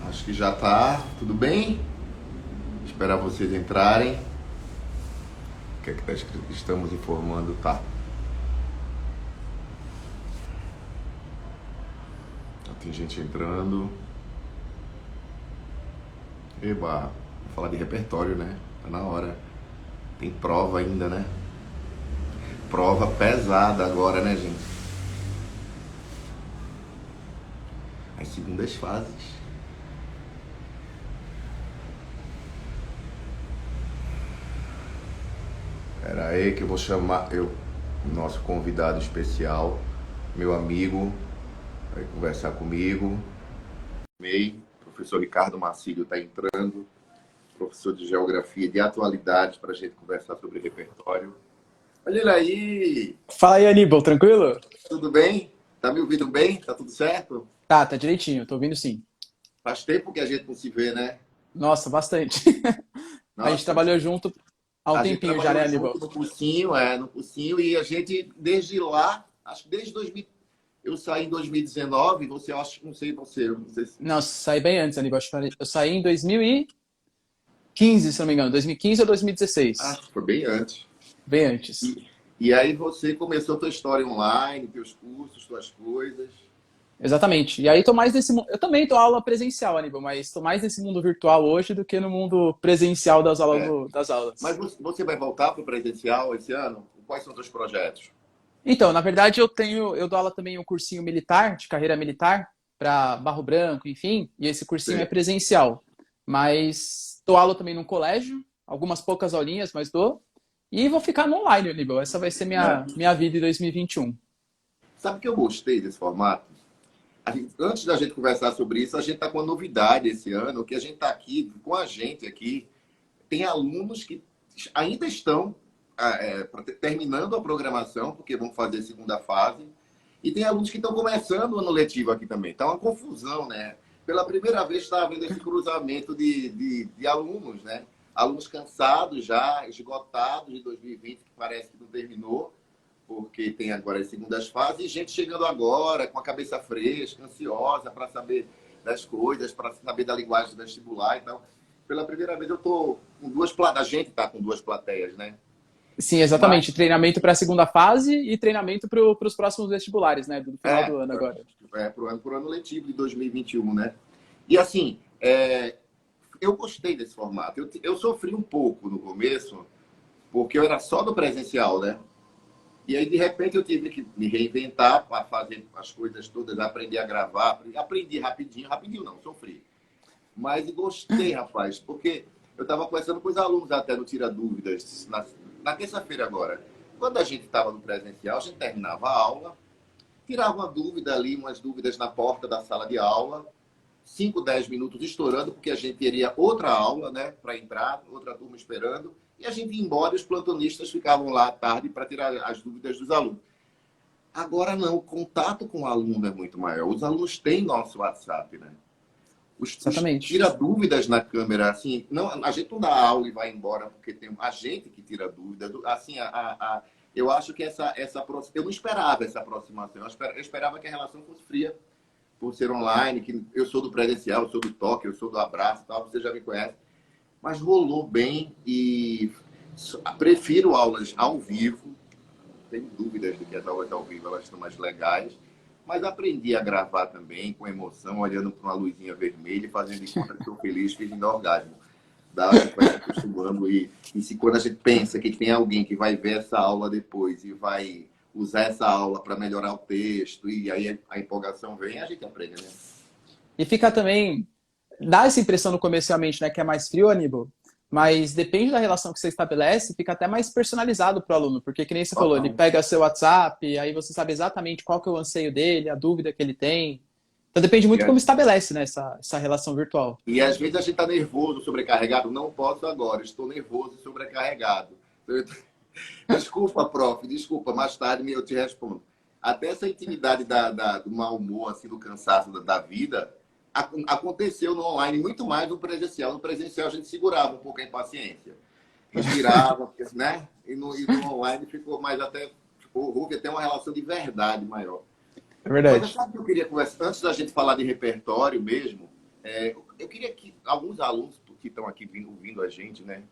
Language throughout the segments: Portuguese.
Acho que já tá tudo bem. Esperar vocês entrarem. O que é que tá escrito? Estamos informando, tá. Tem gente entrando. Eba, vou falar de repertório, né? Tá na hora. Tem prova ainda, né? Prova pesada agora, né, gente? As segundas fases. Pera aí que eu vou chamar nosso convidado especial, meu amigo, vai conversar comigo. Professor Ricardo Marcílio está entrando, professor de Geografia de Atualidades, para a gente conversar sobre repertório. Olha ele aí! Fala aí, Aníbal, tranquilo? Tudo bem? Tá me ouvindo bem? Tá tudo certo? Tá direitinho, tô ouvindo sim. Faz tempo que a gente não se vê, né? Nossa, bastante. A gente Nossa, trabalhou junto há um a gente tempinho já, né, trabalhou Aníbal? junto no cursinho, e a gente, desde lá, acho que desde 2000, eu saí em 2019, você, acho, não sei se... Não, saí bem antes, Aníbal. Acho que eu saí em 2015, se não me engano. 2015 ou 2016. Foi bem antes. Bem antes. E aí você começou a tua história online, teus cursos, tuas coisas. Exatamente. E aí tô mais nesse mundo. Eu também tô aula presencial, Aníbal, mas tô mais nesse mundo virtual hoje do que no mundo presencial das aulas. É. Das Mas aulas. você vai voltar para o presencial esse ano? Quais são os teus projetos? Então, na verdade, eu dou aula também em um cursinho militar, de carreira militar, para Barro Branco, enfim, e esse cursinho é Sei. presencial. Mas dou aula também num colégio, algumas poucas aulinhas, mas dou. E vou ficar no online, nível. Essa vai ser Né? minha vida em 2021. Sabe que eu gostei desse formato? Antes da gente conversar sobre isso, a gente está com uma novidade esse ano, que a gente está aqui, com a gente aqui, tem alunos que ainda estão terminando a programação, porque vão fazer a segunda fase, e tem alunos que estão começando o ano letivo aqui também. Está uma confusão, né? Pela primeira vez está havendo esse cruzamento de alunos, né? Alunos cansados já, esgotados de 2020, que parece que não terminou, porque tem agora as segundas fases, e gente chegando agora com a cabeça fresca, ansiosa para saber das coisas, para saber da linguagem do vestibular. Então, pela primeira vez eu estou com duas plateias, a gente está com duas plateias, né? Sim, Mas, exatamente. Treinamento para a segunda fase e treinamento para os próximos vestibulares, né? Do final é, do ano agora. pro ano letivo de 2021, né? E assim, eu gostei desse formato. Eu sofri um pouco no começo, porque eu era só do presencial, né? E aí, de repente, eu tive que me reinventar para fazer as coisas todas, aprender a gravar. Aprendi rapidinho, rapidinho não, sofri. Mas gostei, rapaz, porque eu estava conversando com os alunos até no Tira Dúvidas, na terça-feira agora. Quando a gente estava no presencial, a gente terminava a aula, tirava uma dúvida ali, umas dúvidas na porta da sala de aula, 5, 10 minutos estourando, porque a gente teria outra aula, né, para entrar, outra turma esperando, e a gente ia embora e os plantonistas ficavam lá à tarde para tirar as dúvidas dos alunos. Agora não, o contato com o aluno é muito maior. Os alunos têm nosso WhatsApp, né? Os Exatamente. tira dúvidas na câmera, assim, não, a gente não dá aula e vai embora porque tem a gente que tira dúvida. Assim, eu acho que eu não esperava essa aproximação. Eu esperava que a relação fosse fria por ser online, que eu sou do presencial, eu sou do toque, eu sou do abraço e tal, você já me conhece. Mas rolou bem e prefiro aulas ao vivo. Tenho dúvidas de que as aulas ao vivo elas estão mais legais. Mas aprendi a gravar também com emoção, olhando para uma luzinha vermelha e fazendo de conta que estou feliz, fingindo orgasmo. A gente vai se acostumando e se quando a gente pensa que tem alguém que vai ver essa aula depois e vai usar essa aula para melhorar o texto e aí a empolgação vem, a gente aprende, né? E fica também. Dá essa impressão no começo realmente, né, que é mais frio, Aníbal. Mas depende da relação que você estabelece, fica até mais personalizado para o aluno, porque que nem você falou, ele Total. pega seu WhatsApp, aí você sabe exatamente qual que é o anseio dele, a dúvida que ele tem. Então depende E, muito como estabelece, né, essa relação virtual. e às vezes a gente está nervoso, sobrecarregado. Não posso agora, estou nervoso e sobrecarregado. Desculpa, prof, desculpa, mais tarde eu te respondo. Até essa intimidade do mau humor, assim, do cansaço da vida, aconteceu no online muito mais do presencial. No presencial a gente segurava um pouco a impaciência. Respirava, porque, né? E no online ficou mais até, houve até uma relação de verdade maior. É Mas verdade. sabe o que eu queria conversar? Antes da gente falar de repertório mesmo, eu queria que alguns alunos que estão aqui ouvindo a gente, né?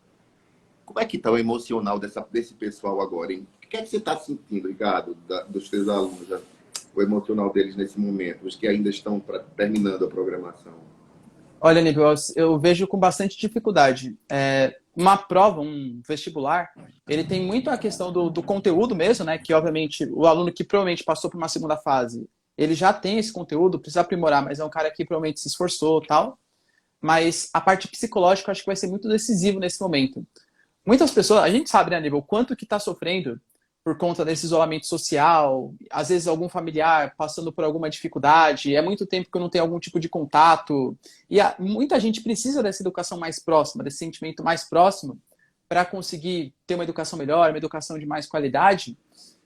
Como é que está o emocional desse pessoal agora, hein? O que é que você está sentindo, Ricardo, dos seus alunos, o emocional deles nesse momento, os que ainda estão terminando a programação? Olha, Nível, eu vejo com bastante dificuldade. Uma prova, um vestibular, ele tem muito a questão do conteúdo mesmo, né? Que, obviamente, o aluno que provavelmente passou por uma segunda fase, ele já tem esse conteúdo, precisa aprimorar, mas é um cara que provavelmente se esforçou e tal. Mas a parte psicológica eu acho que vai ser muito decisivo nesse momento. Muitas pessoas, a gente sabe, né, Aníbal, o quanto que está sofrendo por conta desse isolamento social, às vezes algum familiar passando por alguma dificuldade, é muito tempo que eu não tenho algum tipo de contato, e muita gente precisa dessa educação mais próxima, desse sentimento mais próximo, para conseguir ter uma educação melhor, uma educação de mais qualidade.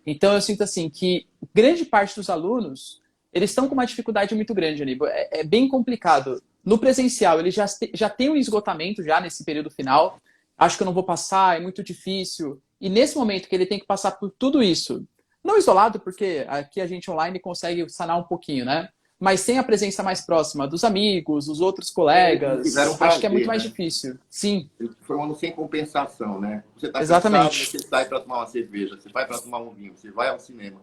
Então eu sinto assim que grande parte dos alunos, eles estão com uma dificuldade muito grande, Aníbal, é bem complicado. No presencial, eles já têm um esgotamento já nesse período final, acho que eu não vou passar, é muito difícil. E nesse momento que ele tem que passar por tudo isso, não isolado, porque aqui a gente online consegue sanar um pouquinho, né? Mas sem a presença mais próxima dos amigos, dos outros colegas, Tiveram acho que é prazer, muito mais né? difícil. Sim, Foi um ano sem compensação, né? Você está cansado, mas exatamente. você sai para tomar uma cerveja, você vai para tomar um vinho, você vai ao cinema.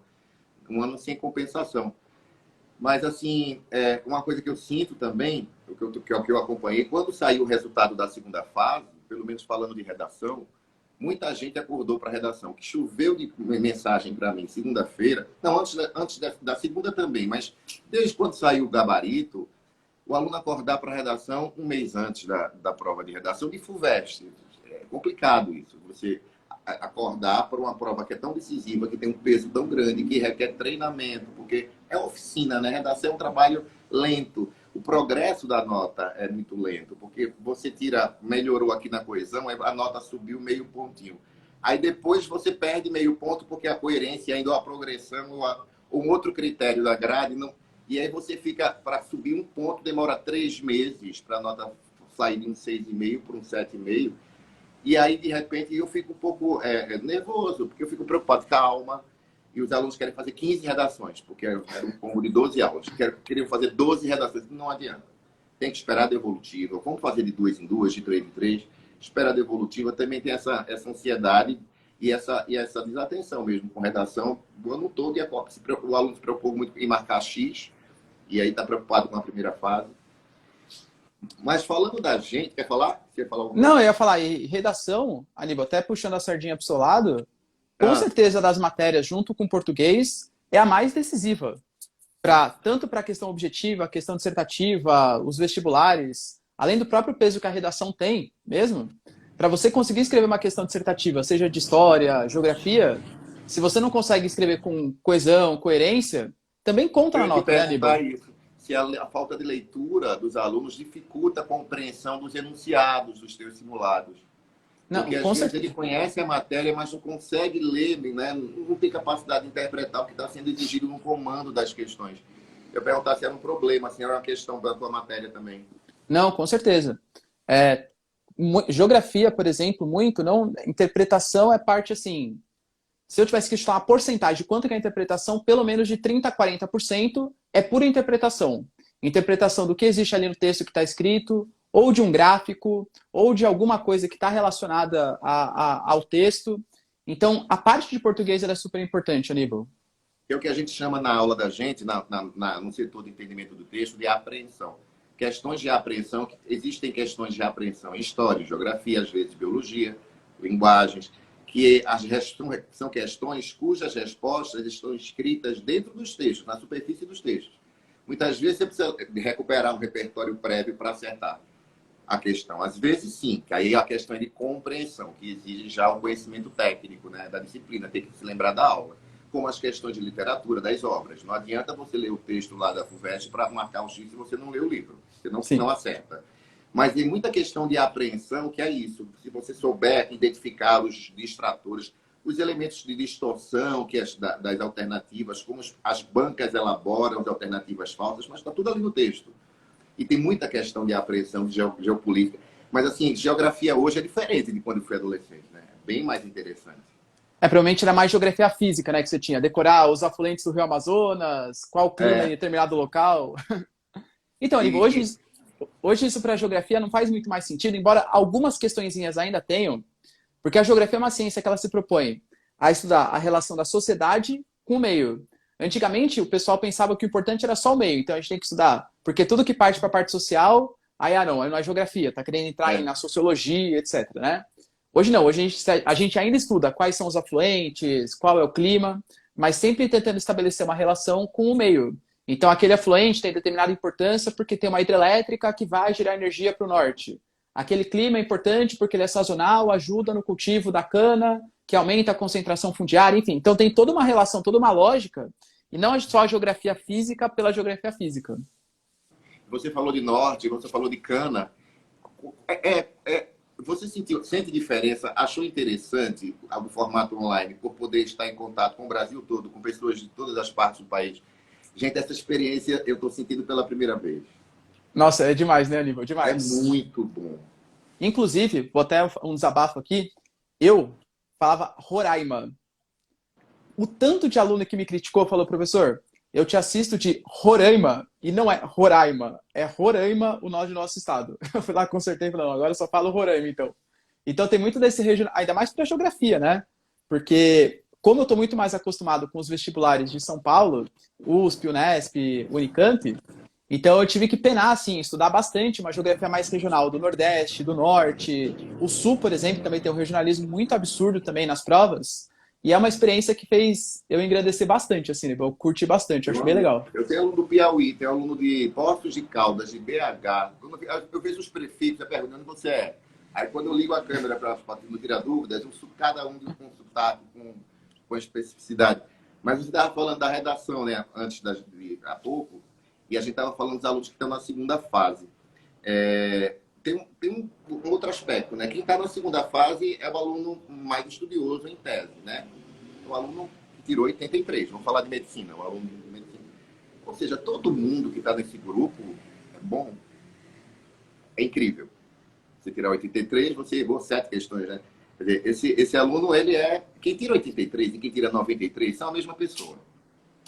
Um ano sem compensação. Mas, assim, uma coisa que eu sinto também, que eu acompanhei, quando saiu o resultado da segunda fase, pelo menos falando de redação, muita gente acordou para a redação, que choveu de mensagem para mim segunda-feira, não, antes da segunda também, mas desde quando saiu o gabarito, o aluno acordar para a redação um mês antes da prova de redação de FUVEST. É complicado isso, você acordar para uma prova que é tão decisiva, que tem um peso tão grande, que requer treinamento, porque é oficina, né? Redação é um trabalho lento. O progresso da nota é muito lento, porque você melhorou aqui na coesão, a nota subiu meio pontinho. Aí depois você perde meio ponto, porque a coerência ainda, ou a progressão, ou um outro critério da grade, não. E aí você fica, para subir um ponto, demora 3 meses para a nota sair de um 6,5 para um 7,5. E aí, de repente, eu fico um pouco nervoso, porque eu fico preocupado. Calma. E os alunos querem fazer 15 redações, porque era um combo de 12 aulas. Queriam fazer 12 redações. Não adianta. Tem que esperar a devolutiva. Vamos fazer de 2 em 2, de 3 em 3. Espera a devolutiva. Também tem essa ansiedade e essa desatenção mesmo com redação o ano todo. E o aluno se preocupou muito em marcar X, e aí está preocupado com a primeira fase. Mas falando da gente, quer falar? Você quer falar alguma coisa? Não, eu ia falar, e redação, Aníbal, até puxando a sardinha para o seu lado, com Ah, certeza das matérias, junto com o português, é a mais decisiva. Tanto para a questão objetiva, a questão dissertativa, os vestibulares, além do próprio peso que a redação tem mesmo, para você conseguir escrever uma questão dissertativa, seja de história, geografia, se você não consegue escrever com coesão, coerência, também conta eu na ia te nota, né, perguntar Aníbal? isso. Se a falta de leitura dos alunos dificulta a compreensão dos enunciados dos teus simulados. Não, Porque às com vezes ele certeza. conhece a matéria, mas não consegue ler, né? Não tem capacidade de interpretar o que está sendo exigido no comando das questões. Eu ia perguntar se era um problema, se era uma questão da tua matéria também. Não, com certeza. É, geografia, por exemplo, muito, não, interpretação é parte assim. Se eu tivesse que chutar uma porcentagem de quanto que é a interpretação, pelo menos de 30 a 40% é pura interpretação. Interpretação do que existe ali no texto que está escrito, ou de um gráfico, ou de alguma coisa que está relacionada ao texto. Então, a parte de português ela é super importante, Aníbal. Que é o que a gente chama na aula da gente, no setor de entendimento do texto, de apreensão. Questões de apreensão, existem questões de apreensão em história, geografia, às vezes biologia, linguagens, que são questões cujas respostas estão escritas dentro dos textos, na superfície dos textos. Muitas vezes você precisa recuperar um repertório prévio para acertar a questão. Às vezes, sim, que aí a questão é de compreensão, que exige já o conhecimento técnico, né, da disciplina, tem que se lembrar da aula. Como as questões de literatura, das obras. Não adianta você ler o texto lá da FUVEST para marcar o X se você não lê o livro. Você não Sim. acerta. Mas tem muita questão de apreensão, que é isso. Se você souber identificar os distratores, os elementos de distorção das alternativas, como as bancas elaboram as alternativas falsas, mas está tudo ali no texto. E tem muita questão de apreensão de geopolítica. Mas, assim, geografia hoje é diferente de quando eu fui adolescente, né? É bem mais interessante. Provavelmente era mais geografia física, né, que você tinha. Decorar os afluentes do Rio Amazonas, qual o clima em É, determinado local. Então, Aníbal, e, hoje... hoje isso para a geografia não faz muito mais sentido, embora algumas questõezinhas ainda tenham, porque a geografia é uma ciência que ela se propõe a estudar a relação da sociedade com o meio. Antigamente, o pessoal pensava que o importante era só o meio, então a gente tem que estudar, porque tudo que parte para a parte social, aí, não é geografia, tá querendo entrar na sociologia, etc, né? Hoje não, hoje a gente ainda estuda quais são os afluentes, qual é o clima, mas sempre tentando estabelecer uma relação com o meio. Então, aquele afluente tem determinada importância porque tem uma hidrelétrica que vai gerar energia para o norte. Aquele clima é importante porque ele é sazonal, ajuda no cultivo da cana, que aumenta a concentração fundiária, enfim. Então, tem toda uma relação, toda uma lógica, e não só a geografia física pela geografia física. Você falou de norte, você falou de cana. Você sente diferença? Achou interessante o formato online por poder estar em contato com o Brasil todo, com pessoas de todas as partes do país? Gente, essa experiência eu estou sentindo pela primeira vez. Nossa, é demais, né, Aníbal? É Demais. muito bom. Inclusive, vou até um desabafo aqui, eu falava Roraima. O tanto de aluno que me criticou falou, professor, eu te assisto de Roraima, e não é Roraima, é Roraima o nome do nosso estado. Eu fui lá, consertei e falei, não, agora eu só falo Roraima, então. Então tem muito desse regional, ainda mais para a geografia, né? Porque como eu estou muito mais acostumado com os vestibulares de São Paulo, USP, Unesp, Unicamp, então eu tive que penar, assim, estudar bastante uma geografia mais regional, do Nordeste, do Norte. O Sul, por exemplo, também tem um regionalismo muito absurdo também nas provas. E é uma experiência que fez eu engrandecer bastante, assim, eu curti bastante, eu acho bem legal. Eu tenho aluno do Piauí, tenho aluno de Poços de Caldas, de BH. Eu vejo os prefixos, eu pergunto onde você é. Aí quando eu ligo a câmera para não tirar dúvidas, cada um com sotaque, com especificidade. Mas você estava falando da redação, né, há pouco, e a gente estava falando dos alunos que estão na segunda fase. Tem um outro aspecto, né? Quem está na segunda fase é o aluno mais estudioso em tese, né? O aluno que tirou 83, vamos falar de medicina, o aluno de medicina. Ou seja, todo mundo que está nesse grupo é bom, é incrível. Você tirar 83, você errou 7 questões, né? Quer dizer, esse aluno, ele é... Quem tira 83 e quem tira 93 são a mesma pessoa.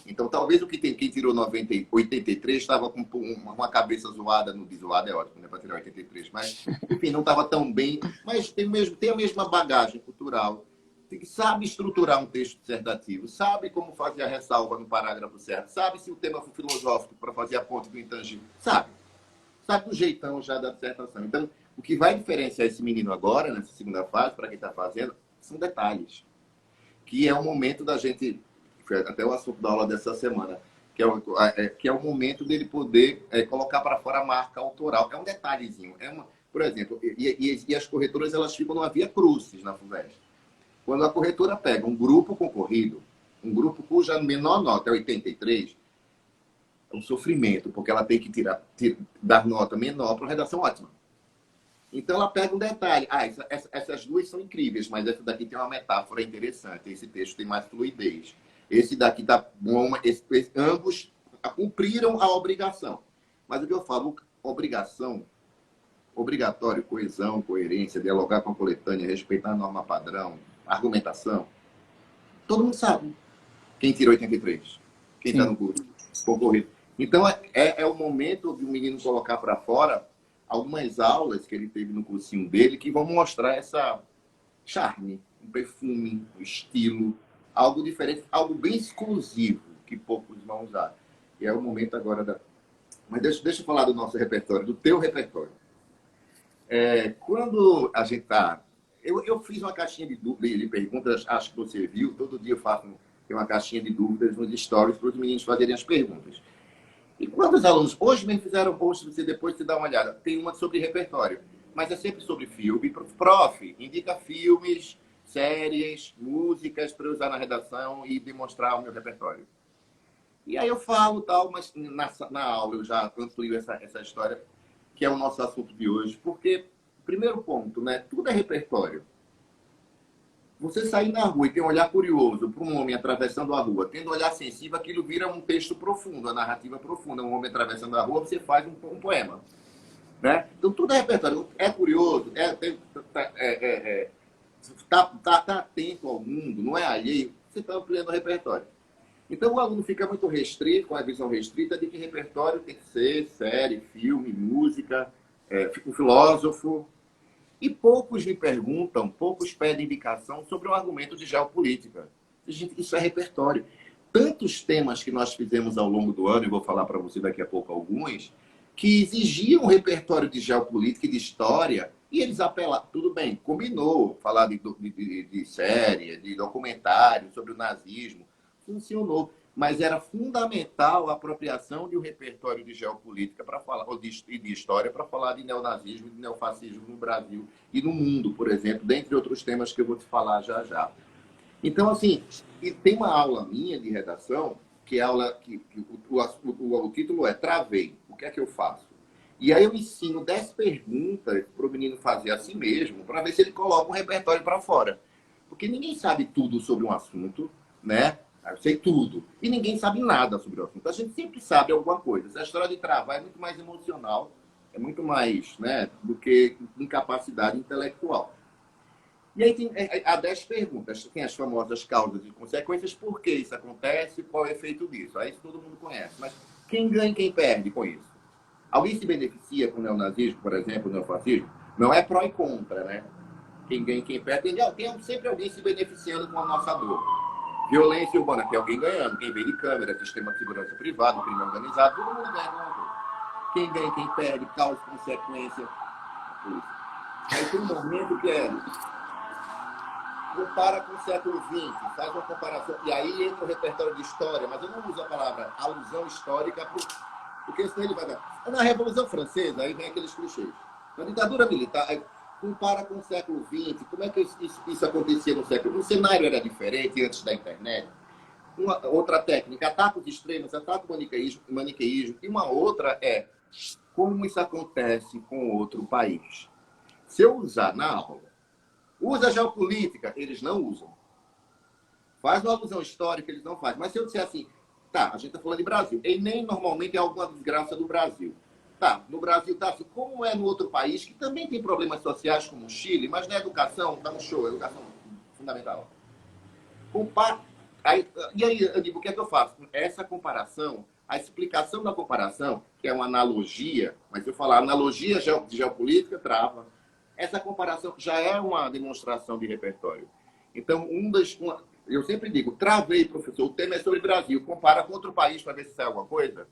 Então, talvez quem tirou 83 estava com uma cabeça zoada, zoada é ótimo, né, para tirar 83, mas, enfim, não estava tão bem, mas tem a mesma bagagem cultural, sabe estruturar um texto dissertativo, sabe como fazer a ressalva no parágrafo certo, sabe se o tema for filosófico para fazer a ponte do intangível, sabe do jeitão já da dissertação. Então, o que vai diferenciar esse menino agora, nessa segunda fase, para quem está fazendo, são detalhes, que é o momento da gente... até o assunto da aula dessa semana, que é o momento dele poder colocar para fora a marca autoral. É um detalhezinho. Por exemplo, e as corretoras elas ficam numa via crucis na FUVEST. Quando a corretora pega um grupo concorrido, um grupo cuja menor nota é 83, é um sofrimento, porque ela tem que dar nota menor para uma redação ótima. Então ela pega um detalhe. Essas duas são incríveis, mas essa daqui tem uma metáfora interessante. Esse texto tem mais fluidez. Esse daqui tá bom, ambos cumpriram a obrigação. Mas o que eu falo, obrigação, obrigatório, coesão, coerência, dialogar com a coletânea, respeitar a norma padrão, argumentação. Todo mundo sabe quem tirou 83, quem está no curso concorrido. Então é o momento de o menino colocar para fora algumas aulas que ele teve no cursinho dele que vão mostrar essa charme, um perfume, um estilo, algo diferente, algo bem exclusivo, que poucos vão usar. E é o momento agora da... Mas deixa eu falar do nosso repertório, do teu repertório. Quando a gente está... Eu fiz uma caixinha de perguntas, acho que você viu, todo dia eu faço uma caixinha de dúvidas nos stories para os meninos fazerem as perguntas. E quando os alunos hoje mesmo fizeram post, você depois dá uma olhada, tem uma sobre repertório, mas é sempre sobre filme. Prof, indica filmes, séries, músicas para usar na redação e demonstrar o meu repertório. E aí eu falo tal, mas na aula eu já amplio essa história, que é o nosso assunto de hoje, porque, primeiro ponto, né, tudo é repertório. Você sair na rua e ter um olhar curioso para um homem atravessando a rua, tendo um olhar sensível, aquilo vira um texto profundo, a narrativa profunda. Um homem atravessando a rua, você faz um poema. Né? Então, tudo é repertório. É curioso, tá atento ao mundo, não é alheio, você está ampliando o repertório. Então o aluno fica muito restrito, com a visão restrita de que repertório tem que ser série, filme, música, um filósofo. E poucos me perguntam, poucos pedem indicação sobre o argumento de geopolítica. Gente, isso é repertório. Tantos temas que nós fizemos ao longo do ano, e vou falar para você daqui a pouco alguns, que exigiam um repertório de geopolítica e de história, e eles apelaram. Tudo bem, combinou falar de série, de documentário sobre o nazismo, funcionou. Mas era fundamental a apropriação de um repertório de geopolítica para falar, ou de história para falar de neonazismo e de neofascismo no Brasil e no mundo, por exemplo, dentre outros temas que eu vou te falar já já. Então, assim, e tem uma aula minha de redação, que é aula que o título é Travei, o que é que eu faço? E aí eu ensino 10 perguntas para o menino fazer a si mesmo, para ver se ele coloca um repertório para fora. Porque ninguém sabe tudo sobre um assunto, né? Eu sei tudo. E ninguém sabe nada sobre o assunto. A gente sempre sabe alguma coisa. Essa história de travar é muito mais emocional, é muito mais, né, do que incapacidade intelectual. E aí há 10 perguntas. Tem as famosas causas e consequências. Por que isso acontece? Qual é o efeito disso? Aí isso todo mundo conhece. Mas quem ganha e quem perde com isso? Alguém se beneficia com o neonazismo, por exemplo, o neofascismo? Não é pró e contra, né? Quem ganha e quem perde. Tem sempre alguém se beneficiando com a nossa dor. Violência urbana, tem alguém ganhando. Quem vem de câmera, sistema de segurança privado, crime organizado, todo mundo ganha com a dor. Quem ganha e quem perde, causa e consequência. Aí tem um momento que compara com o século XX, faz uma comparação, e aí entra o repertório de história, mas eu não uso a palavra alusão histórica, porque senão ele vai dar. Na Revolução Francesa, aí vem aqueles clichês. Na ditadura militar, aí compara com o século XX, como é que isso acontecia no século XX? O cenário era diferente antes da internet. Outra técnica, ataques extremos, ataque maniqueísmo, e uma outra é como isso acontece com outro país. Se eu usar na aula, usa geopolítica, eles não usam. Faz uma alusão histórica, eles não fazem. Mas se eu disser assim, tá, a gente está falando de Brasil, Enem normalmente é alguma desgraça do Brasil. Tá, no Brasil tá assim, como é no outro país, que também tem problemas sociais como o Chile, mas na educação, tá no show, educação fundamental. E aí, eu digo, o que é que eu faço? Essa comparação, a explicação da comparação, que é uma analogia, mas eu falar analogia de geopolítica, trava. Essa comparação já é uma demonstração de repertório. Então, eu sempre digo, travei, professor, o tema é sobre o Brasil, compara com outro país para ver se sai alguma coisa.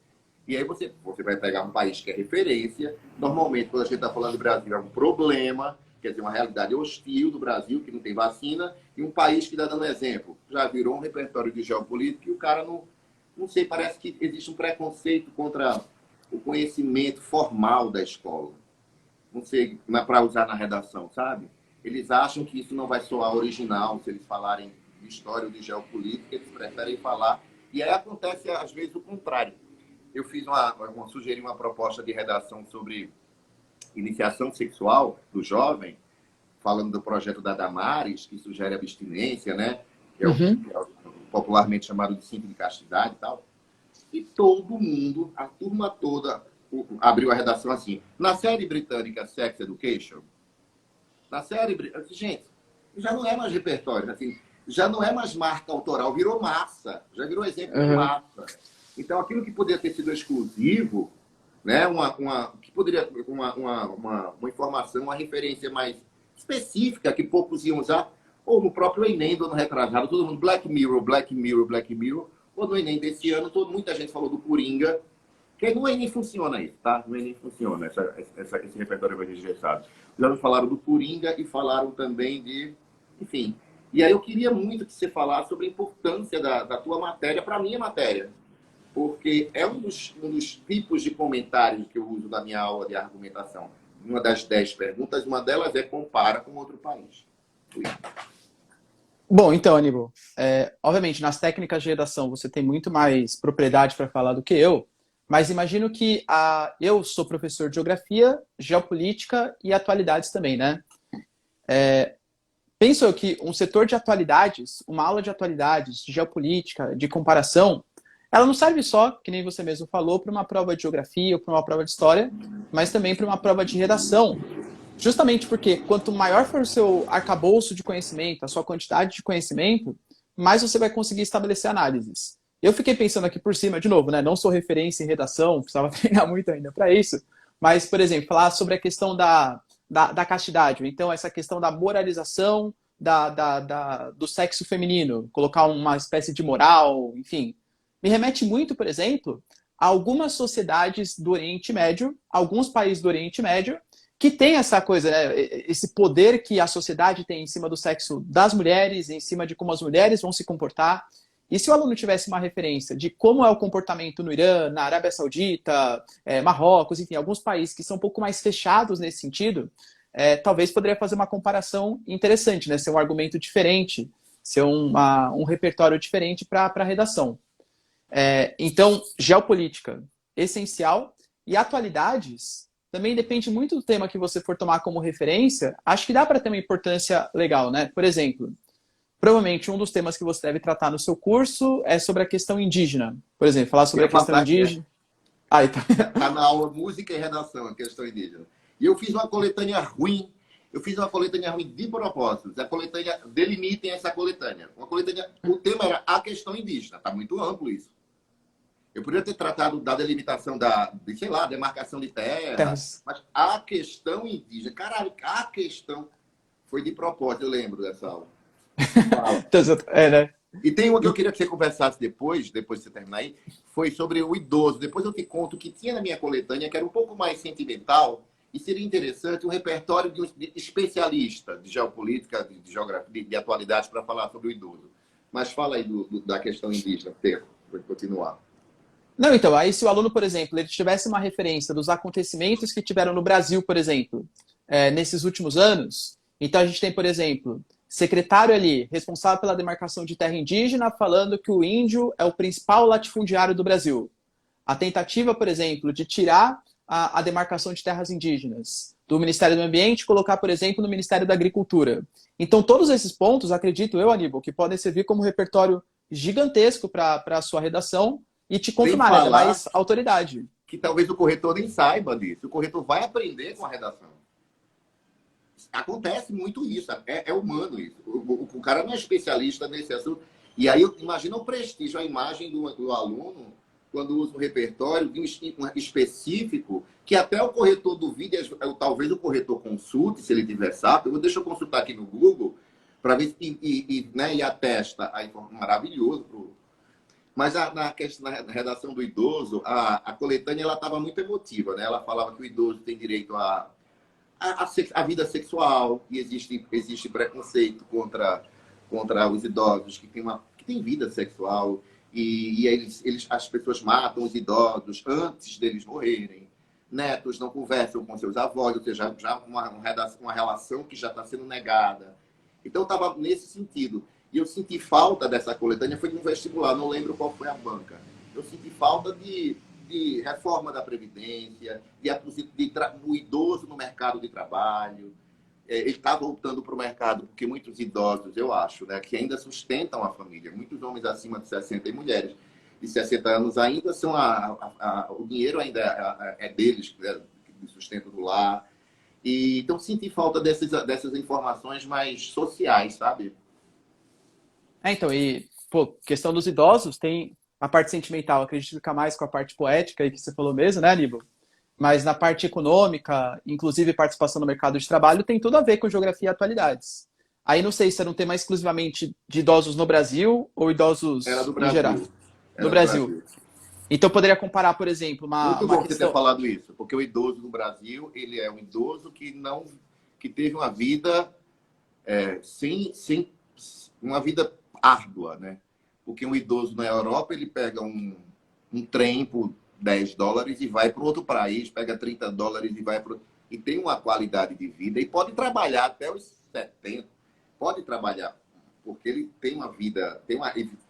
E aí você vai pegar um país que é referência. Normalmente, quando a gente está falando do Brasil, é um problema, quer dizer, uma realidade hostil do Brasil, que não tem vacina, e um país que está dando exemplo. Já virou um repertório de geopolítica e o cara não sei, parece que existe um preconceito contra o conhecimento formal da escola. Não sei, para usar na redação, sabe? Eles acham que isso não vai soar original se eles falarem de história ou de geopolítica, eles preferem falar. E aí acontece, às vezes, o contrário. Eu sugeri uma proposta de redação sobre iniciação sexual do jovem, falando do projeto da Damares, que sugere abstinência, né? Que é o popularmente chamado de cinto de castidade e tal. E todo mundo, a turma toda, abriu a redação assim. Na série britânica Sex Education, gente, já não é mais repertório, assim, já não é mais marca autoral, virou massa, já virou exemplo de massa. Então, aquilo que poderia ter sido exclusivo, né, que poderia uma informação, uma referência mais específica que poucos iam usar, ou no próprio Enem do ano retrasado, todo mundo Black Mirror, Black Mirror, Black Mirror, ou no Enem desse ano, muita gente falou do Coringa, que no Enem funciona isso, tá? No Enem funciona esse repertório mais engessado. Já falaram do Coringa e falaram também de... Enfim. E aí eu queria muito que você falasse sobre a importância da tua matéria para a minha matéria. Porque é um dos tipos de comentários que eu uso na minha aula de argumentação. Uma das 10 perguntas, uma delas é compara com outro país. Bom, então, Aníbal, obviamente, nas técnicas de redação você tem muito mais propriedade para falar do que eu, mas imagino que eu sou professor de geografia, geopolítica e atualidades também, né? Penso eu que um setor de atualidades, uma aula de atualidades, de geopolítica, de comparação, ela não serve só, que nem você mesmo falou, para uma prova de geografia ou para uma prova de história, mas também para uma prova de redação. Justamente porque quanto maior for o seu arcabouço de conhecimento, a sua quantidade de conhecimento, mais você vai conseguir estabelecer análises. Eu fiquei pensando aqui por cima, de novo, né? Não sou referência em redação, precisava treinar muito ainda para isso. Mas, por exemplo, falar sobre a questão da castidade. Então, essa questão da moralização do sexo feminino, colocar uma espécie de moral, enfim. Me remete muito, por exemplo, a algumas sociedades do Oriente Médio, alguns países do Oriente Médio, que tem essa coisa, né? Esse poder que a sociedade tem em cima do sexo das mulheres, em cima de como as mulheres vão se comportar. E se o aluno tivesse uma referência de como é o comportamento no Irã, na Arábia Saudita, Marrocos, enfim, alguns países que são um pouco mais fechados nesse sentido, talvez poderia fazer uma comparação interessante, né? Ser um argumento diferente, ser um repertório diferente para a redação. Então, geopolítica, essencial. E atualidades, também depende muito do tema que você for tomar como referência. Acho que dá para ter uma importância legal, né? Por exemplo, provavelmente um dos temas que você deve tratar no seu curso é sobre a questão indígena. Por exemplo, falar sobre a questão indígena. Então. Tá na aula música e redação, a questão indígena. E eu fiz uma coletânea ruim. Eu fiz uma coletânea ruim de propósito. A coletânea, delimitem essa coletânea. Uma coletânea, o tema era a questão indígena. Tá muito amplo isso. Eu poderia ter tratado da delimitação sei lá, demarcação de terras, mas a questão indígena, caralho, a questão foi de propósito, eu lembro dessa aula. Né? E tem uma que eu queria que você conversasse depois de você terminar aí, foi sobre o idoso. Depois eu te conto o que tinha na minha coletânea, que era um pouco mais sentimental, e seria interessante um repertório de um especialista de geopolítica, de geografia, de atualidades para falar sobre o idoso. Mas fala aí da questão indígena, Pedro, para continuar. Não, então, aí se o aluno, por exemplo, ele tivesse uma referência dos acontecimentos que tiveram no Brasil, por exemplo, nesses últimos anos, então a gente tem, por exemplo, secretário ali, responsável pela demarcação de terra indígena, falando que o índio é o principal latifundiário do Brasil. A tentativa, por exemplo, de tirar a demarcação de terras indígenas do Ministério do Ambiente e colocar, por exemplo, no Ministério da Agricultura. Então, todos esses pontos, acredito eu, Aníbal, que podem servir como repertório gigantesco para a sua redação e te confirmar, né? Mais autoridade. Que talvez o corretor nem saiba disso. O corretor vai aprender com a redação. Acontece muito isso. É humano isso. O cara não é especialista nesse assunto. E aí, imagina o prestígio, a imagem do aluno quando usa um repertório de um específico que até o corretor duvide, talvez o corretor consulte, se ele tiver sábio. Deixa eu consultar aqui no Google para ver se né, e atesta a informação maravilhoso. Mas na redação do idoso, a coletânea estava muito emotiva, né? Ela falava que o idoso tem direito à vida sexual e existe preconceito contra os idosos que têm vida sexual e as pessoas matam os idosos antes deles morrerem. Netos não conversam com seus avós, ou seja, já uma relação que já está sendo negada. Então, estava nesse sentido. E eu senti falta dessa coletânea, foi de um vestibular, não lembro qual foi a banca. Eu senti falta de reforma da Previdência, do idoso no mercado de trabalho. Ele está voltando para o mercado, porque muitos idosos, eu acho, né, que ainda sustentam a família. Muitos homens acima de 60 e mulheres de 60 anos ainda são o dinheiro ainda é deles, do sustento do lar. Então, senti falta dessas informações mais sociais, sabe? Então, questão dos idosos, tem a parte sentimental, acredito que fica mais com a parte poética aí que você falou mesmo, né, Aníbal? Mas na parte econômica, inclusive participação no mercado de trabalho, tem tudo a ver com geografia e atualidades. Aí não sei se era um tema exclusivamente de idosos no Brasil ou idosos em geral. No Brasil. Então poderia comparar, por exemplo, Muito bom você ter falado isso, porque o idoso no Brasil, ele é um idoso que teve uma vida sem uma vida árdua, né? Porque um idoso na Europa, ele pega um trem por $10 e vai para outro país, pega $30 e vai para... E tem uma qualidade de vida e pode trabalhar até os 70. Pode trabalhar, porque ele tem uma vida,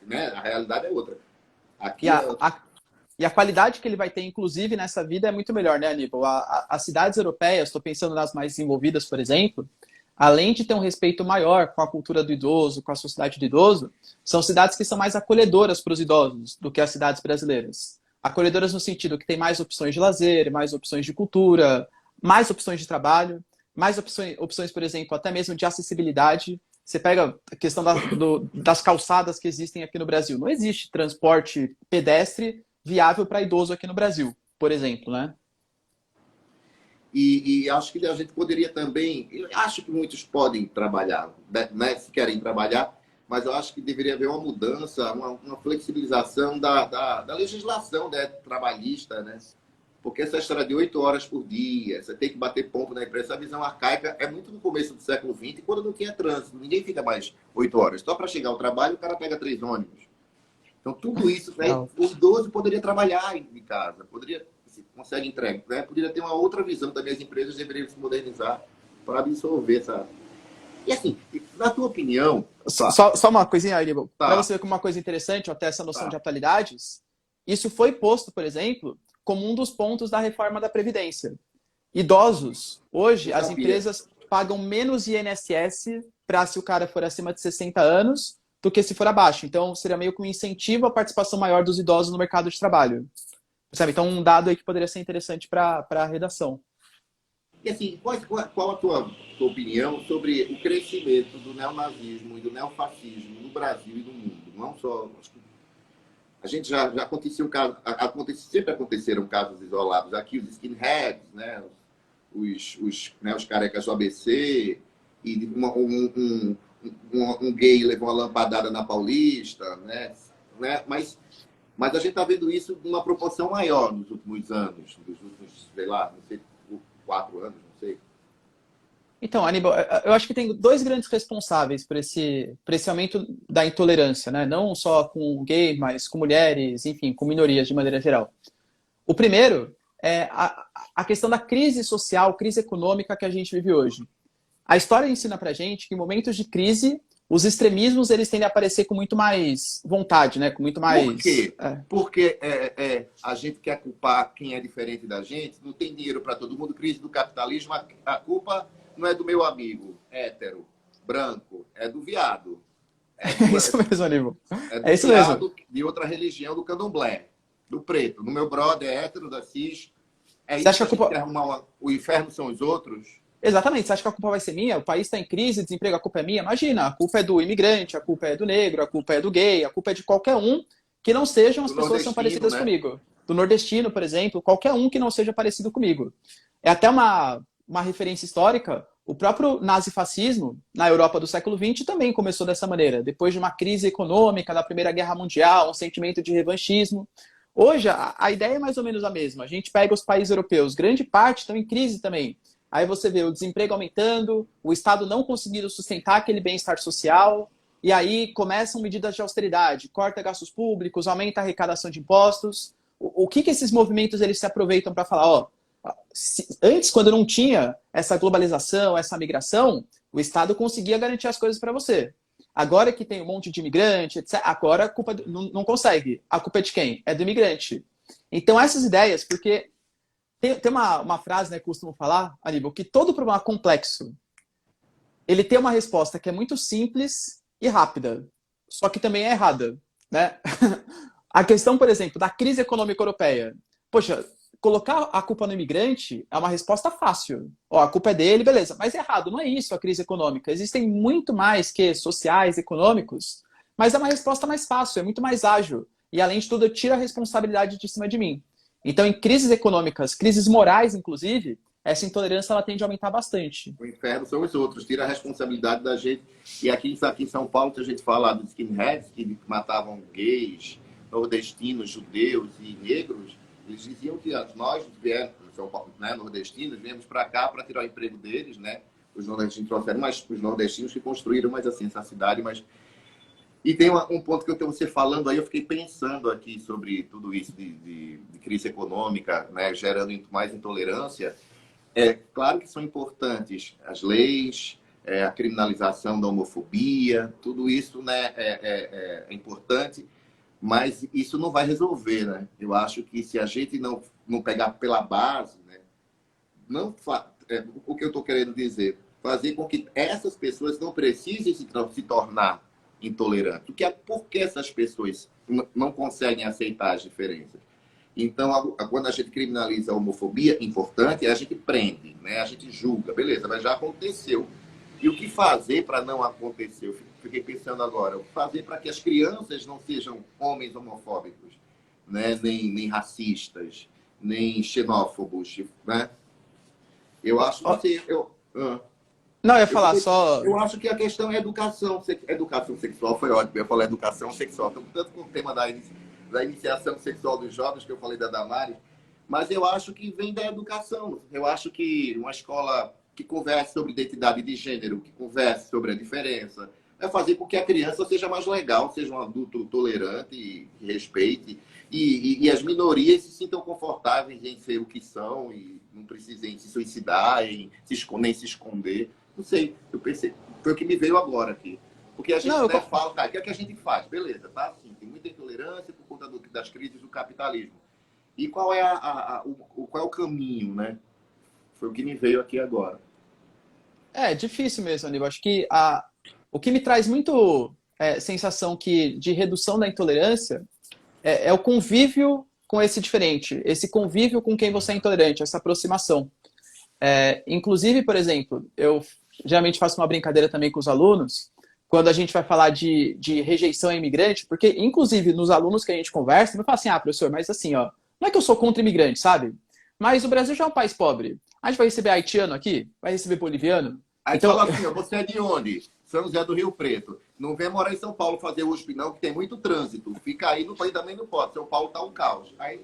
né? A realidade é outra. Aqui e a qualidade que ele vai ter, inclusive, nessa vida é muito melhor, né, Aníbal? As cidades europeias, estou pensando nas mais desenvolvidas, por exemplo, além de ter um respeito maior com a cultura do idoso, com a sociedade do idoso, são cidades que são mais acolhedoras para os idosos do que as cidades brasileiras. Acolhedoras no sentido que tem mais opções de lazer, mais opções de cultura, mais opções de trabalho, mais opções, por exemplo, até mesmo de acessibilidade. Você pega a questão das calçadas que existem aqui no Brasil. Não existe transporte pedestre viável para idoso aqui no Brasil, por exemplo, né? E acho que a gente poderia também, eu acho que muitos podem trabalhar, né, se querem trabalhar, mas eu acho que deveria haver uma mudança, uma flexibilização da legislação, né, trabalhista, né? Porque essa história de 8 horas por dia, você tem que bater ponto na empresa, essa visão arcaica é muito no começo do século XX, quando não tinha trânsito, ninguém fica mais 8 horas. Só para chegar ao trabalho, o cara pega 3 ônibus. Então, tudo isso, né, o idoso poderia trabalhar em casa, poderia, se consegue entrega, né? Poderia ter uma outra visão também, as empresas deveriam se modernizar para absorver essa... E assim, na tua opinião... Só uma coisinha, Aníbal, Tá. para você ver como uma coisa interessante, até essa noção Tá. de atualidades, isso foi posto, por exemplo, como um dos pontos da reforma da Previdência. Idosos, hoje, as empresas pagam menos INSS para se o cara for acima de 60 anos do que se for abaixo. Então, seria meio que um incentivo à participação maior dos idosos no mercado de trabalho. Sabe? Então, um dado aí que poderia ser interessante para a redação. E assim, qual a tua opinião sobre o crescimento do neonazismo e do neofascismo no Brasil e no mundo? Não só... A gente já aconteceu um caso, sempre aconteceram casos isolados aqui, os skinheads, né? Os carecas do ABC, e um gay levou uma lampadada na Paulista, né? Mas a gente está vendo isso numa proporção maior nos últimos anos, nos últimos, sei lá, não sei, 4 anos, não sei. Então, Aníbal, eu acho que tem dois grandes responsáveis por esse aumento da intolerância, né? Não só com gay, mas com mulheres, enfim, com minorias de maneira geral. O primeiro é a questão da crise social, crise econômica que a gente vive hoje. A história ensina pra gente que em momentos de crise, os extremismos eles tendem a aparecer com muito mais vontade, né? Com muito mais... Por quê? Porque a gente quer culpar quem é diferente da gente, não tem dinheiro para todo mundo, crise do capitalismo, a culpa não é do meu amigo hétero, branco, é do viado. É isso mesmo, Aníbal. É isso mesmo. De outra religião, do candomblé, do preto. No meu brother hétero, da cis. É isso que a gente quer arrumar. O inferno são os outros? Exatamente. Você acha que a culpa vai ser minha? O país está em crise, desemprego, a culpa é minha? Imagina, a culpa é do imigrante, a culpa é do negro, a culpa é do gay, a culpa é de qualquer um que não sejam as pessoas que são parecidas comigo. Do nordestino, por exemplo, qualquer um que não seja parecido comigo. É até uma referência histórica. O próprio nazifascismo, na Europa do século XX, também começou dessa maneira. Depois de uma crise econômica da Primeira Guerra Mundial, um sentimento de revanchismo. Hoje, a ideia é mais ou menos a mesma. A gente pega os países europeus, grande parte estão em crise também. Aí você vê o desemprego aumentando, o Estado não conseguindo sustentar aquele bem-estar social, e aí começam medidas de austeridade, corta gastos públicos, aumenta a arrecadação de impostos. O que esses movimentos eles se aproveitam para falar? Ó, antes, quando não tinha essa globalização, essa migração, o Estado conseguia garantir as coisas para você. Agora que tem um monte de imigrante, etc., agora a culpa não consegue. A culpa é de quem? É do imigrante. Então essas ideias, porque tem uma frase, né, que eu costumo falar, Aníbal, que todo problema complexo, ele tem uma resposta que é muito simples e rápida, só que também é errada, né? A questão, por exemplo, da crise econômica europeia. Poxa, colocar a culpa no imigrante é uma resposta fácil. Ó, a culpa é dele, beleza. Mas é errado, não é isso a crise econômica. Existem muito mais que sociais, econômicos, mas é uma resposta mais fácil, é muito mais ágil. E, além de tudo, eu tiro a responsabilidade de cima de mim. Então, em crises econômicas, crises morais, inclusive, essa intolerância ela tende a aumentar bastante. O inferno são os outros, tira a responsabilidade da gente. E aqui em São Paulo, que a gente fala dos skinheads, que matavam gays, nordestinos, judeus e negros, eles diziam que nós, né, nordestinos, viemos para cá para tirar o emprego deles, né? Os nordestinos trouxeram, mas os nordestinos que construíram mais assim essa cidade, mas... E tem um ponto que eu tenho você falando aí, eu fiquei pensando aqui sobre tudo isso de crise econômica, né, gerando mais intolerância. É claro que são importantes as leis, a criminalização da homofobia, tudo isso, né, é importante, mas isso não vai resolver, né? Eu acho que se a gente não pegar pela base, né, o que eu estou querendo dizer, fazer com que essas pessoas não precisem se tornar intolerantes. Por que essas pessoas não conseguem aceitar as diferenças? Então, quando a gente criminaliza a homofobia, importante, a gente prende, né? A gente julga, beleza, mas já aconteceu. E o que fazer para não acontecer? Eu fiquei pensando agora, o que fazer para que as crianças não sejam homens homofóbicos, né? Nem racistas, nem xenófobos, né? Eu acho, não sei, Não, eu ia falar só. eu acho que a questão é educação. Educação sexual foi ótimo. Eu falei educação sexual. Estou tanto com o tema da iniciação sexual dos jovens, que eu falei da Damares, mas eu acho que vem da educação. Eu acho que uma escola que converse sobre identidade de gênero, que converse sobre a diferença, é fazer com que a criança seja mais legal, seja um adulto tolerante e respeite, e as minorias se sintam confortáveis em ser o que são e não precisem se suicidar, nem se esconder. Não sei, eu pensei, foi o que me veio agora aqui. Porque a gente fala, tá, o que é que a gente faz? Beleza, tá? Assim, tem muita intolerância por conta das crises do capitalismo. E qual é, qual é o caminho, né? Foi o que me veio aqui agora. É difícil mesmo, Aníbal. Acho que o que me traz muito sensação de redução da intolerância é o convívio com esse diferente, esse convívio com quem você é intolerante, essa aproximação. Inclusive, por exemplo, eu geralmente faço uma brincadeira também com os alunos, quando a gente vai falar de rejeição a imigrante, porque, inclusive, nos alunos que a gente conversa, me fala assim, professor, mas assim, ó, não é que eu sou contra imigrante, sabe? Mas o Brasil já é um país pobre. A gente vai receber haitiano aqui? Vai receber boliviano? Aí Então, fala assim, ó, você é de onde? São José do Rio Preto. Não vem morar em São Paulo fazer USP, não, que tem muito trânsito. Fica aí, no país também não pode. São Paulo tá um caos. Aí...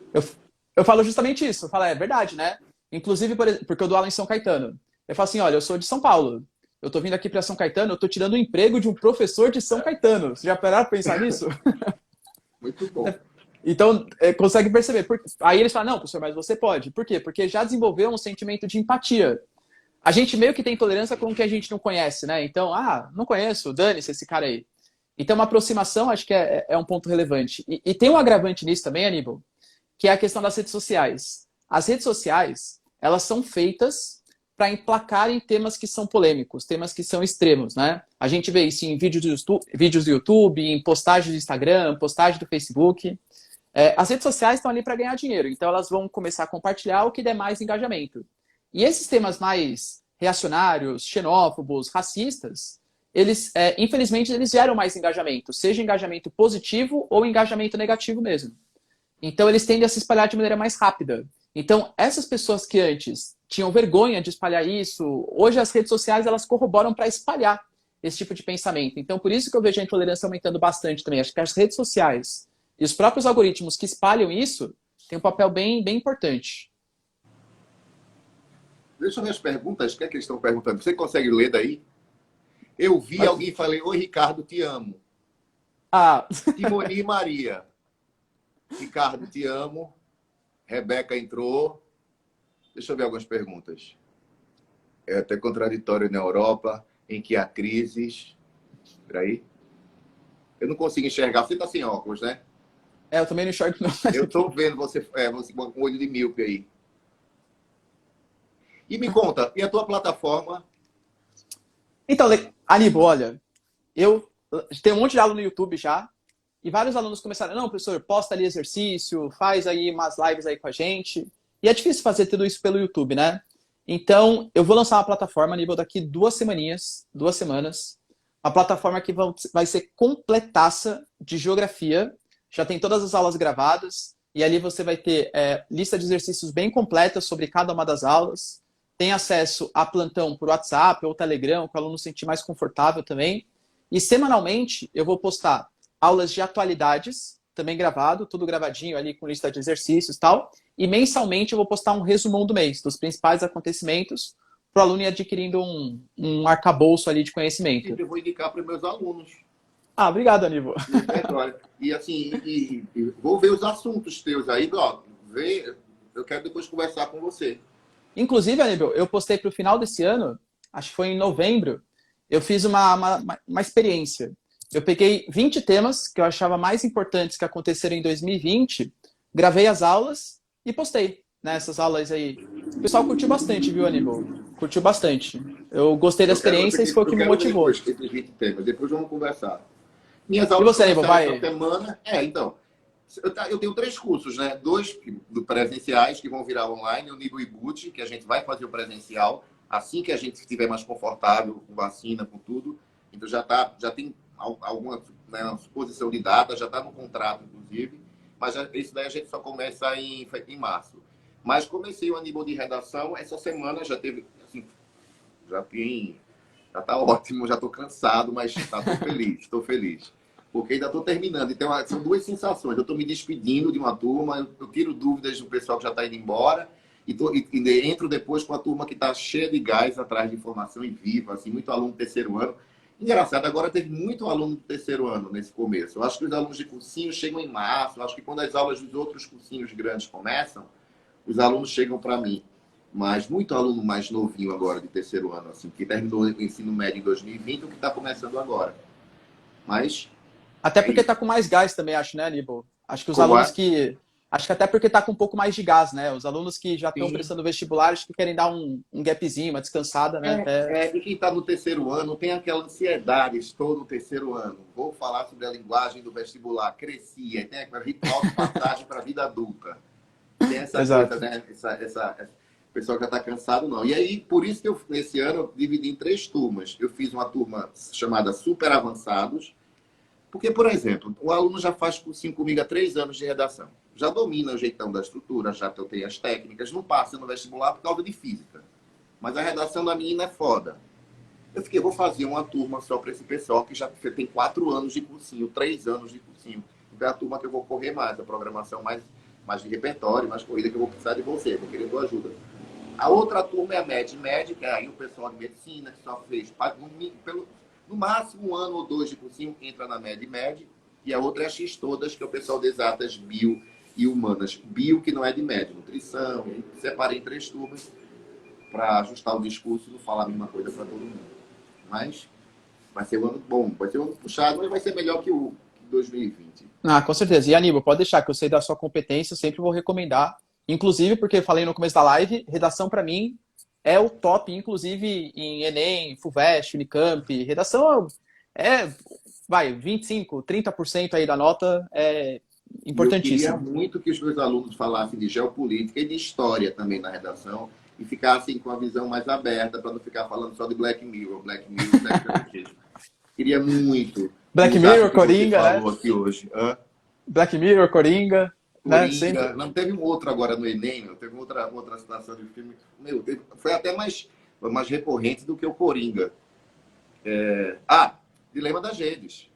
eu falo justamente isso. Eu falo, é verdade, né? Inclusive, porque eu dou aula em São Caetano. Eu falo assim, olha, eu sou de São Paulo. Eu tô vindo aqui para São Caetano, eu tô tirando o emprego de um professor de São Caetano. Você já pararam para pensar nisso? Muito bom. Então, consegue perceber. Aí eles falam, não, professor, mas você pode. Por quê? Porque já desenvolveu um sentimento de empatia. A gente meio que tem tolerância com o que a gente não conhece, né? Então, não conheço, dane-se esse cara aí. Então, uma aproximação acho que é um ponto relevante. E tem um agravante nisso também, Aníbal, que é a questão das redes sociais. As redes sociais, elas são feitas para emplacarem temas que são polêmicos, temas que são extremos, né? A gente vê isso em vídeos do YouTube, em postagens do Instagram, postagem do Facebook. As redes sociais estão ali para ganhar dinheiro, então elas vão começar a compartilhar o que der mais engajamento. E esses temas mais reacionários, xenófobos, racistas, eles, infelizmente, eles geram mais engajamento, seja engajamento positivo ou engajamento negativo mesmo. Então, eles tendem a se espalhar de maneira mais rápida. Então, essas pessoas que antes tinham vergonha de espalhar isso, hoje as redes sociais elas corroboram para espalhar esse tipo de pensamento. Então, por isso que eu vejo a intolerância aumentando bastante também. Acho que as redes sociais e os próprios algoritmos que espalham isso têm um papel bem, bem importante. Deixa eu ver as perguntas. O que é que eles estão perguntando? Você consegue ler daí? Eu vi alguém e falei, oi, Ricardo, te amo. Timoni e Maria. Ricardo, te amo. Rebeca entrou. Deixa eu ver algumas perguntas. É até contraditório na Europa, em que há crises. Peraí. Eu não consigo enxergar. Você está sem óculos, né? Eu também não enxergo, não. Eu estou vendo você com um olho de míope aí. E me conta, e a tua plataforma? Então, Aníbal, olha, eu tenho um monte de aluno no YouTube já, e vários alunos começaram, não, professor, posta ali exercício, faz aí umas lives aí com a gente. E é difícil fazer tudo isso pelo YouTube, né? Então, eu vou lançar uma plataforma, Aníbal, daqui 2 semanas. Uma plataforma que vai ser completaça de geografia. Já tem todas as aulas gravadas. E ali você vai ter lista de exercícios bem completa sobre cada uma das aulas. Tem acesso a plantão por WhatsApp ou Telegram, que o aluno se sentir mais confortável também. E semanalmente eu vou postar aulas de atualidades, também gravado, tudo gravadinho ali com lista de exercícios e tal. E mensalmente eu vou postar um resumão do mês, dos principais acontecimentos, para o aluno ir adquirindo um arcabouço ali de conhecimento. Eu vou indicar para os meus alunos. Obrigado, Aníbal. E assim, vou ver os assuntos teus aí, eu quero depois conversar com você. Inclusive, Aníbal, eu postei para o final desse ano, acho que foi em novembro, eu fiz uma experiência. Eu peguei 20 temas que eu achava mais importantes que aconteceram em 2020, gravei as aulas e postei nessas aulas aí. O pessoal curtiu bastante, viu, Aníbal? Curtiu bastante. Eu gostei da experiência e isso foi o que me motivou. Esses 20 temas, depois vamos conversar. Minhas aulas e você, Aníbal, vai? Semana. Então, eu tenho 3 cursos, né? 2 presenciais que vão virar online, o Nido e Boot, que a gente vai fazer o presencial. assim que a gente estiver mais confortável com vacina, com tudo, então já tem alguma, né, uma suposição de data, já está no contrato, inclusive, mas isso daí a gente só começa em março. Mas comecei o nível de redação, essa semana já teve, assim, já está ótimo, já estou cansado, mas estou feliz, estou feliz. Porque ainda estou terminando. Então, são duas sensações. Eu estou me despedindo de uma turma, eu tiro dúvidas do pessoal que já está indo embora, e entro depois com a turma que está cheia de gás atrás de informação e viva, assim, muito aluno do terceiro ano. Engraçado, agora teve muito aluno do terceiro ano nesse começo. Eu acho que os alunos de cursinho chegam em março, eu acho que quando as aulas dos outros cursinhos grandes começam, os alunos chegam para mim. Mas muito aluno mais novinho agora, de terceiro ano, assim, que terminou o ensino médio em 2020, o que está começando agora. Mas Até é porque isso. tá com mais gás também, acho, né, Aníbal? Acho que os Como alunos é? que. Acho que até porque tá com um pouco mais de gás, né? Os alunos que já estão Sim. prestando vestibular, acho que querem dar um gapzinho, uma descansada, né? Até... E quem está no terceiro ano tem aquela ansiedade, estou no terceiro ano. Vou falar sobre a linguagem do vestibular. Cresci, aí tem aquele ritual de passagem para a vida adulta. Tem essa coisa, Exato. né? O pessoal já está cansado, não. E aí, por isso que nesse ano, eu dividi em 3 turmas. Eu fiz uma turma chamada Super Avançados, porque, por exemplo, o aluno já faz cursinho comigo há 3 anos de redação. Já domina o jeitão da estrutura, já tem as técnicas, não passa no vestibular por causa de física. Mas a redação da menina é foda. Eu fiquei, vou fazer uma turma só para esse pessoal que já tem 4 anos de cursinho, 3 anos de cursinho. Então é a turma que eu vou correr mais, a programação mais de repertório, mais corrida, que eu vou precisar de você, vou querer tua ajuda. A outra turma é a Med, que é aí o pessoal de medicina, que só fez no máximo 1 ano ou 2 de cursinho, entra na Med. E a outra é a X todas, que é o pessoal de exatas, bio e humanas. Bio, que não é de médio, nutrição. Separei em 3 turmas para ajustar o discurso e não falar a mesma coisa para todo mundo. Mas vai ser um ano bom, vai ser um ano puxado, mas vai ser melhor que o 2020. Ah, com certeza. E Aníbal, pode deixar que eu sei da sua competência, eu sempre vou recomendar. Inclusive, porque eu falei no começo da live, redação para mim é o top, inclusive em Enem, FUVEST, Unicamp. Redação é, vai, 25, 30% aí da nota é E eu queria importantíssimo. muito que os meus alunos falassem de geopolítica e de história também na redação e ficassem com a visão mais aberta para não ficar falando só de Black Mirror, Sexo e Anarquismo. Queria muito que Black usasse o Mirror, que você Coringa, né? falou aqui hoje. Black Mirror, Coringa, né? Coringa, Sempre. não teve um outro agora no Enem, não teve outra situação de filme. Meu, foi até mais recorrente do que o Coringa. Dilema das Redes.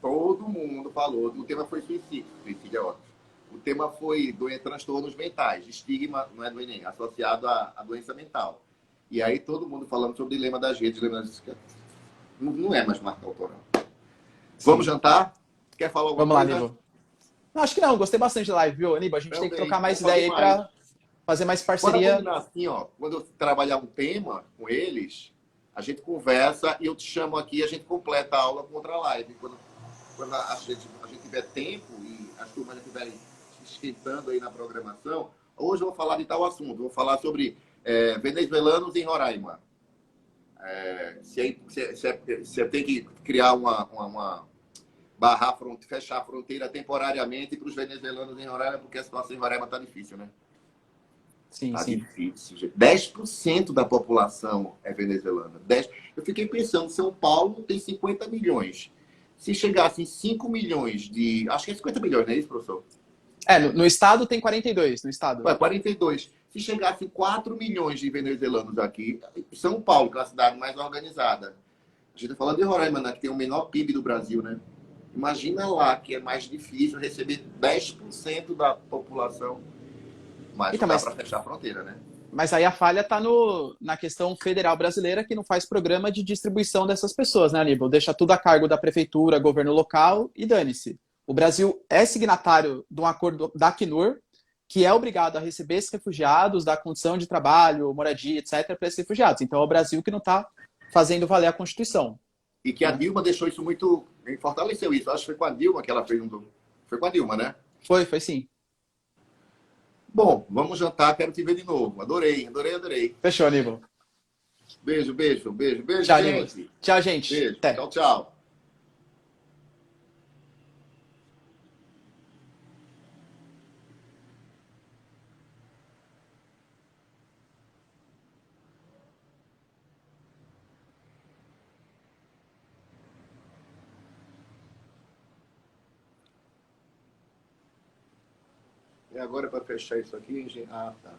Todo mundo falou. O tema foi suicídio. Suicídio é ótimo. O tema foi transtornos mentais, estigma, não é do Enem, associado à doença mental. E aí todo mundo falando sobre o dilema das redes. Não é mais marca autoral. Vamos Sim. jantar? Quer falar alguma Vamos lá, coisa? Aníbal. Não, acho que não, gostei bastante da live, viu, Aníbal? A gente tem que trocar Também. Vamos mais fazer ideia aí mais. para fazer mais Bora parceria. combinar assim, ó. Quando eu trabalhar um tema com eles, a gente conversa e eu te chamo aqui e a gente completa a aula com outra live. Quando a gente tiver tempo e as turmas já estiverem se esquentando aí na programação, hoje eu vou falar de tal assunto. Vou falar sobre venezuelanos em Roraima. Se tem que criar fechar a fronteira temporariamente para os venezuelanos em Roraima, porque a situação em Roraima está difícil, né? Sim, Tá sim. difícil, gente. 10% da população é venezuelana. Eu fiquei pensando, São Paulo tem 50 milhões. Se chegassem 5 milhões de. Acho que é 50 milhões, não é isso, professor? No estado tem 42, no estado. Ué, 42. Se chegassem 4 milhões de venezuelanos aqui, São Paulo, que é a cidade mais organizada. A gente está falando de Roraima, né, que tem o menor PIB do Brasil, né? Imagina lá que é mais difícil receber 10% da população, mas Então, não dá para fechar a fronteira, né? mas aí a falha está na questão federal brasileira, que não faz programa de distribuição dessas pessoas, né, Aníbal? Deixa tudo a cargo da prefeitura, governo local e dane-se. O Brasil é signatário de um acordo da Acnur, que é obrigado a receber esses refugiados, dar condição de trabalho, moradia, etc., para esses refugiados. Então é o Brasil que não está fazendo valer a Constituição. E que a Né? Dilma deixou isso muito. Fortaleceu isso. Acho que foi com a Dilma que ela fez um. Foi com a Dilma, né? Foi sim. Bom, vamos jantar, quero te ver de novo. Adorei, adorei, adorei. Fechou, Aníbal. Beijo, beijo, beijo, beijo, Tchau, Aníbal. gente. Tchau, gente. Beijo. Até. Tchau, tchau. E agora para fechar isso aqui, gente... Ah, tá.